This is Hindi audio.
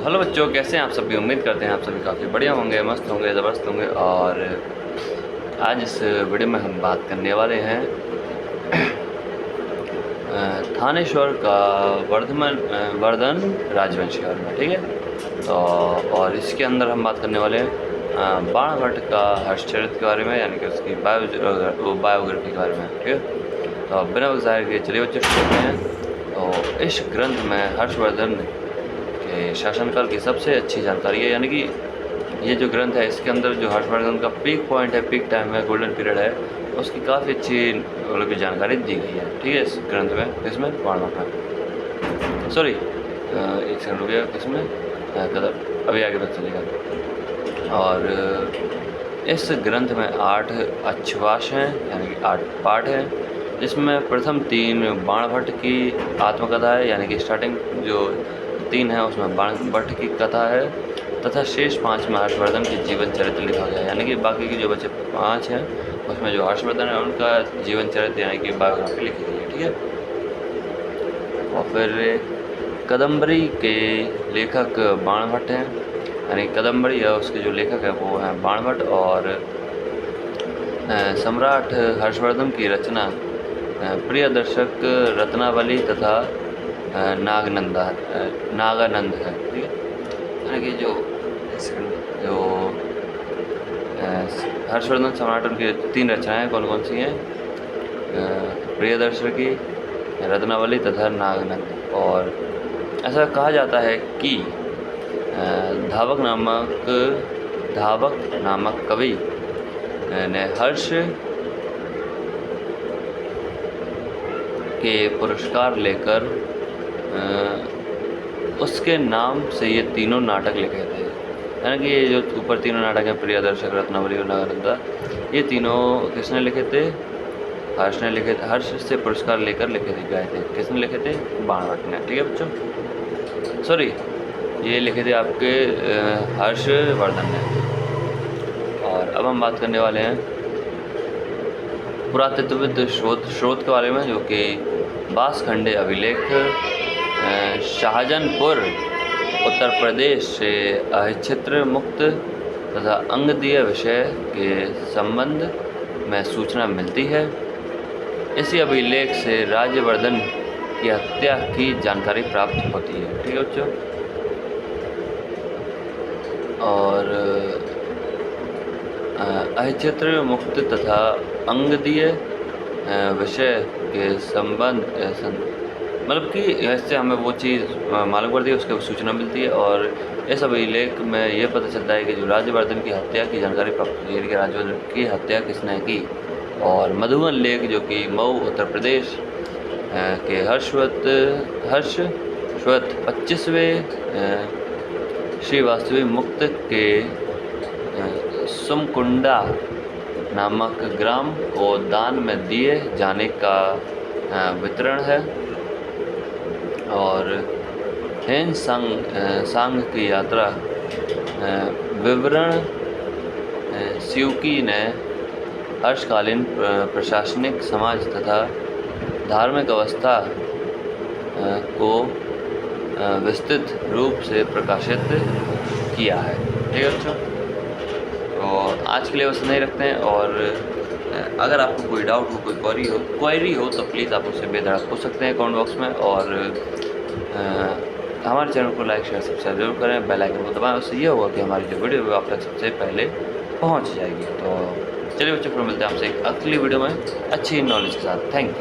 हेलो बच्चों, कैसे हैं आप सभी। उम्मीद करते हैं आप सभी काफ़ी बढ़िया होंगे, मस्त होंगे, ज़बरदस्त होंगे। और आज इस वीडियो में हम बात करने वाले हैं थानेश्वर का वर्धन राजवंश के बारे में। ठीक है, तो और इसके अंदर हम बात करने वाले हैं बाणभट्ट का हर्षचरित्र के बारे में, यानी कि उसकी बायोग्राफी के बारे में। ठीक है, तो बिना वक्त ज़ाहिर किए चलिए बच्चों शुरू करते हैं। तो इस ग्रंथ में हर्षवर्धन के शासनकाल की सबसे अच्छी जानकारी है, यानी कि ये जो ग्रंथ है इसके अंदर जो हर्षवर्धन का पीक पॉइंट है, पीक टाइम है, गोल्डन पीरियड है, उसकी काफ़ी अच्छी मतलब की जानकारी दी गई है। ठीक है, इस ग्रंथ में, इसमें बाणभट्ट में, सॉरी एक सेकंड रुकिएगा, किसमें कदर अभी आगे पता चलेगा। और इस ग्रंथ में 8 अच्छवास हैं, यानी कि 8 पार्ट हैं, जिसमें प्रथम 3 बाणभट्ट की आत्मकथा है, यानी कि स्टार्टिंग जो 3 है उसमें बाणभट्ट की कथा है, तथा शेष 5 में हर्षवर्धन के जीवन चरित्र लिखा गया है। यानी कि बाकी की जो बचे 5 हैं उसमें जो हर्षवर्धन है उनका जीवन चरित्र यानी कि बायोग्राफी लिखी गई है। ठीक है, और फिर कदम्बरी के लेखक बाणभट्ट हैं, यानी कदम्बरी है उसके जो लेखक है वो हैं बाणभट्ट। और सम्राट हर्षवर्धन की रचना प्रियदर्शक, रत्नावली तथा नागानंद है। ठीक है, यानी कि जो हर्षवर्धन सम्राट उनकी 3 रचनाएं कौन कौन सी हैं, प्रियदर्शक की, रत्नावली तथा नागानंद। और ऐसा कहा जाता है कि धावक नामक कवि ने हर्ष के पुरस्कार लेकर उसके नाम से ये तीनों नाटक लिखे थे। यानी कि ये जो ऊपर तीनों नाटक हैं, प्रियदर्शक, रत्नावली और नागानंदा, ये तीनों किसने लिखे थे? हर्ष ने लिखे थे। हर्ष से पुरस्कार लेकर लिखे थे, गए थे। किसने लिखे थे? बाणभट्ट ने। ठीक है बच्चों, सॉरी ये लिखे थे आपके हर्षवर्धन ने। और अब हम बात करने वाले हैं पुरातत्वविद स्रोत के बारे में, जो कि बासखंडे अभिलेख शाहजहानपुर उत्तर प्रदेश से अहिच्छत्र मुक्त तथा अंगदीय विषय के संबंध में सूचना मिलती है। इसी अभिलेख से राज्यवर्धन की हत्या की जानकारी प्राप्त होती है। ठीक है बच्चों, और अहिच्छत्र मुक्त तथा अंगदीय विषय के संबंध मतलब कि इससे हमें वो चीज़ मालूम पड़ती है, उसके सूचना मिलती है। और इस अभिलेख में ये पता चलता है कि जो राज्यवर्धन की हत्या की जानकारी प्राप्त होती है कि राज्यवर्धन की हत्या किसने की। और मधुबन लेख, जो कि मऊ उत्तर प्रदेश के हर्षवत 25वें श्री वास्तवी मुक्त के सुमकुंडा नामक ग्राम को दान में दिए जाने का वितरण है। और हेन सांग की यात्रा विवरण स्यूकी ने हर्षकालीन प्रशासनिक, समाज तथा धार्मिक अवस्था को विस्तृत रूप से प्रकाशित किया है। ठीक है बच्चों, तो आज के लिए बस नहीं रखते हैं। और अगर आपको कोई डाउट हो, कोई क्वेरी हो तो प्लीज़ आप उससे बेधड़क पूछ सकते हैं कमेंट बॉक्स में। और हमारे चैनल को लाइक, शेयर, सब्सक्राइब जरूर करें, बेल आइकन को दबाएं। उससे ये होगा कि हमारी जो वीडियो है आप तक सबसे पहले पहुंच जाएगी। तो चलिए बच्चों, फिर मिलते हैं आपसे एक अगली वीडियो में अच्छी नॉलेज के साथ। Thank you.